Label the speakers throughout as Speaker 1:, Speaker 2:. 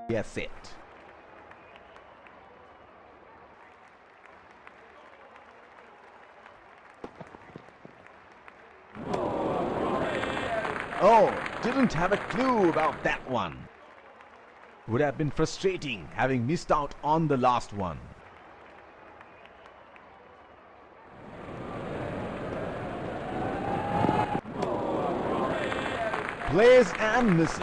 Speaker 1: Yes, set. Oh, didn't have a clue about that one. Would have been frustrating having missed out on the last one. Plays and misses.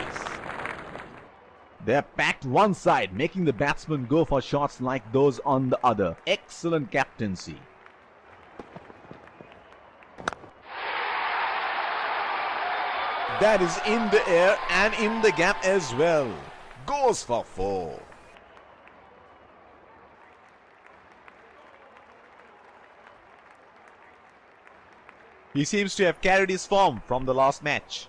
Speaker 1: They're packed one side, making the batsman go for shots like those on the other. Excellent captaincy. That is in the air and in the gap as well. Goes for 4. He seems to have carried his form from the last match.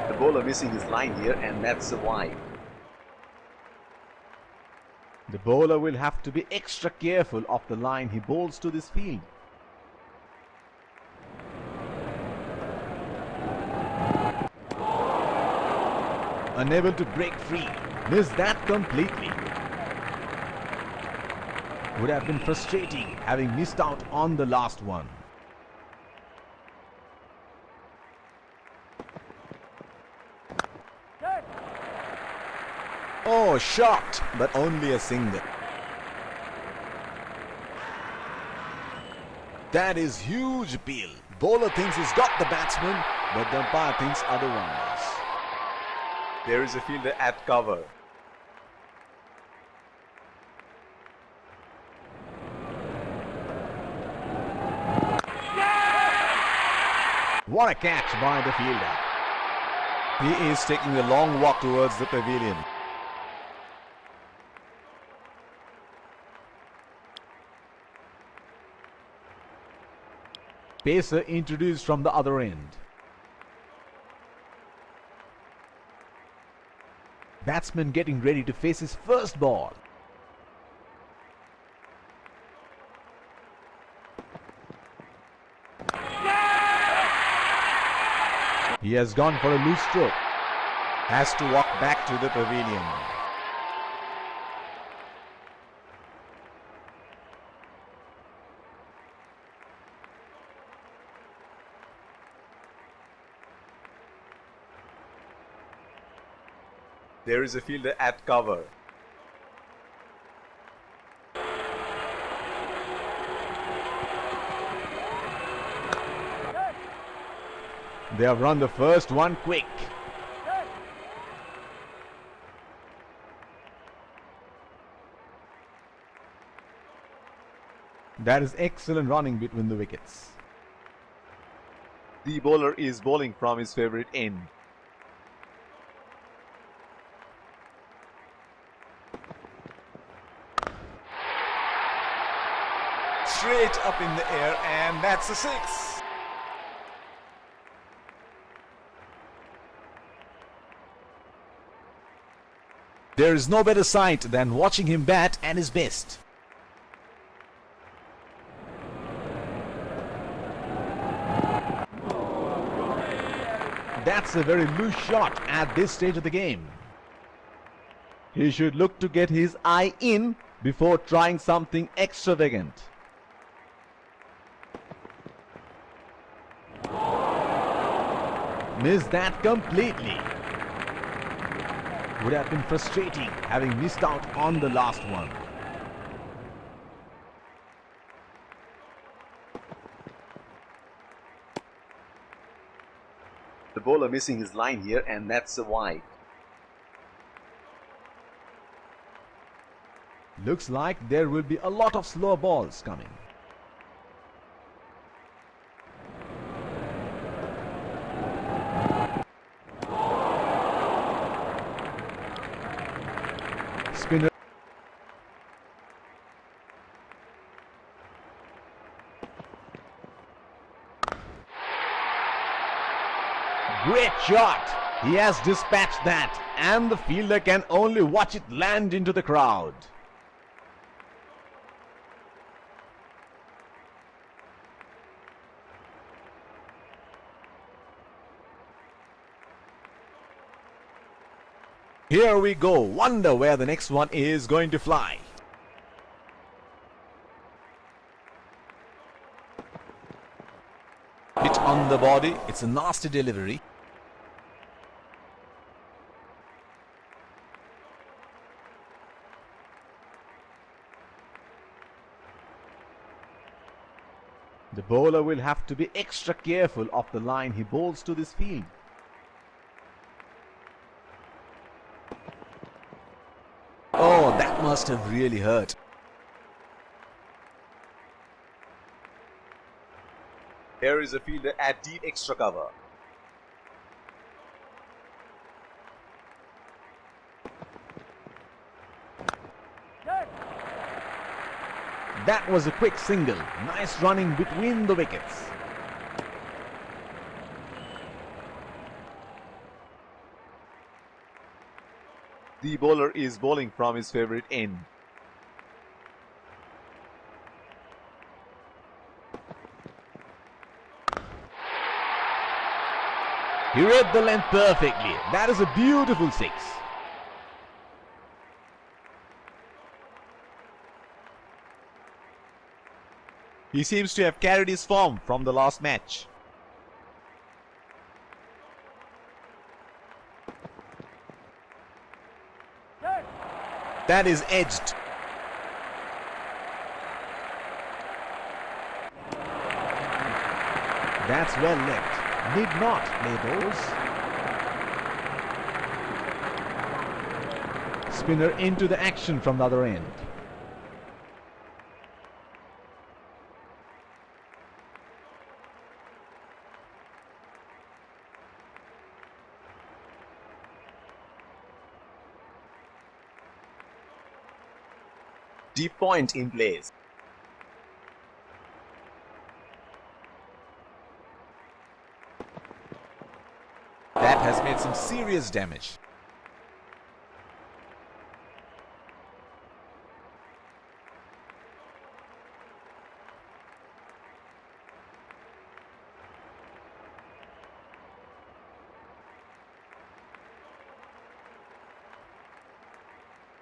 Speaker 1: The bowler missing his line here, and that's a wide. The bowler will have to be extra careful of the line he bowls to this field. Unable to break free. Missed that completely. Would have been frustrating having missed out on the last one. Oh, shot, but only a single. That is huge appeal. Bowler thinks he's got the batsman, but the umpire thinks otherwise. There is a fielder at cover. What a catch by the fielder. He is taking a long walk towards the pavilion. Pacer introduced from the other end. Batsman getting ready to face his first ball. He has gone for a loose stroke. Has to walk back to the pavilion. There is a fielder at cover. They have run the first one quick. That is excellent running between the wickets. The bowler is bowling from his favorite end. Straight up in the air, and that's a 6. There is no better sight than watching him bat at his best. That's a very loose shot at this stage of the game. He should look to get his eye in before trying something extravagant. Missed that completely. Would have been frustrating having missed out on the last one. The bowler missing his line here, and that's a wide. Looks like there will be a lot of slow balls coming. Spinner. Great shot! He has dispatched that, and the fielder can only watch it land into the crowd. Here we go. Wonder where the next one is going to fly. Hit on the body. It's a nasty delivery. The bowler will have to be extra careful of the line he bowls to this field. Oh, that must have really hurt. Here is a fielder at deep extra cover. That was a quick single. Nice running between the wickets. The bowler is bowling from his favorite end. He read the length perfectly. That is a beautiful six. He seems to have carried his form from the last match. That is edged. That's well left. Need not play those. Spinner into the action from the other end. Deep point in place. That has made some serious damage.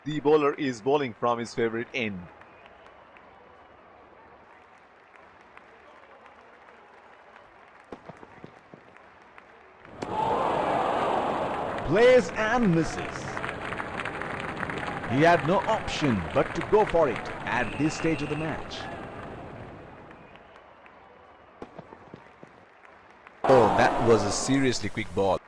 Speaker 1: The bowler is bowling from his favorite end. Plays and misses. He had no option but to go for it at this stage of the match. Oh, that was a seriously quick ball.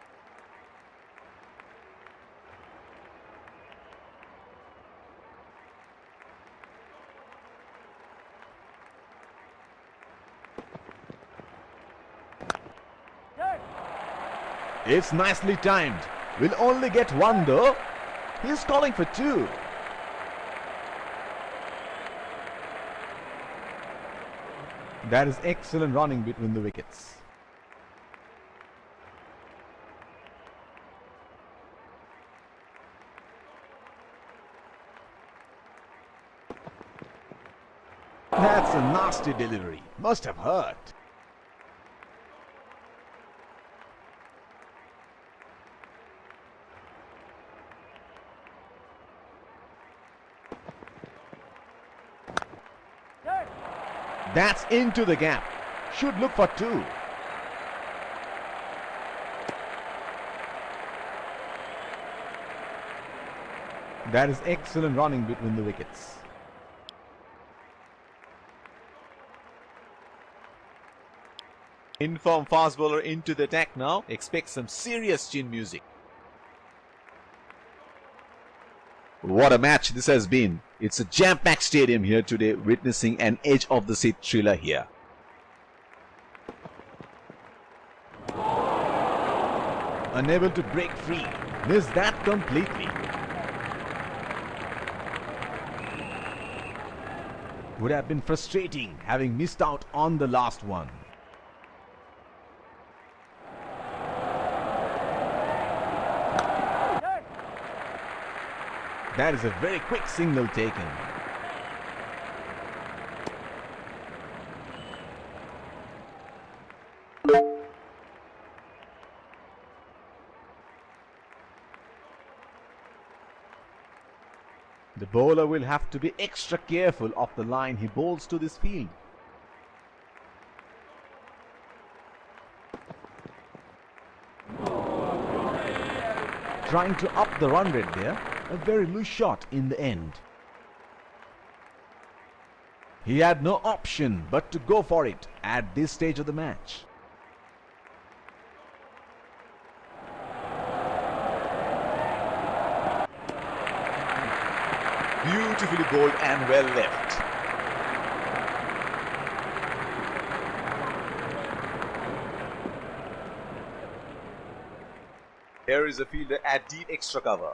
Speaker 1: It's nicely timed. Will only get one though. He's calling for two. That is excellent running between the wickets. That's a nasty delivery. Must have hurt. That's into the gap. Should look for two. That is excellent running between the wickets. Inform fast bowler into the attack now. Expect some serious chin music. What a match this has been. It's a jam-packed stadium here today, witnessing an edge of the seat thriller here. Unable to break free. Missed that completely. Would have been frustrating having missed out on the last one. That is a very quick signal taken. The bowler will have to be extra careful of the line he bowls to this field. Trying to up the run rate there, a very loose shot in the end. He had no option but to go for it at this stage of the match. Beautifully bowled and well left. Here is a fielder at deep extra cover.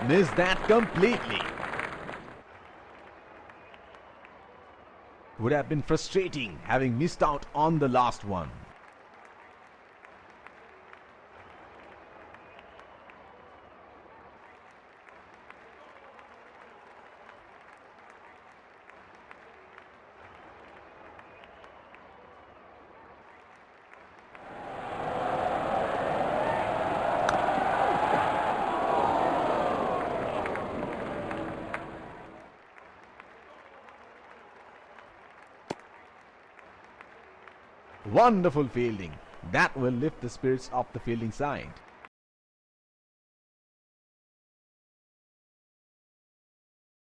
Speaker 1: Missed that completely. Would have been frustrating having missed out on the last one. Wonderful fielding. That will lift the spirits of the fielding side.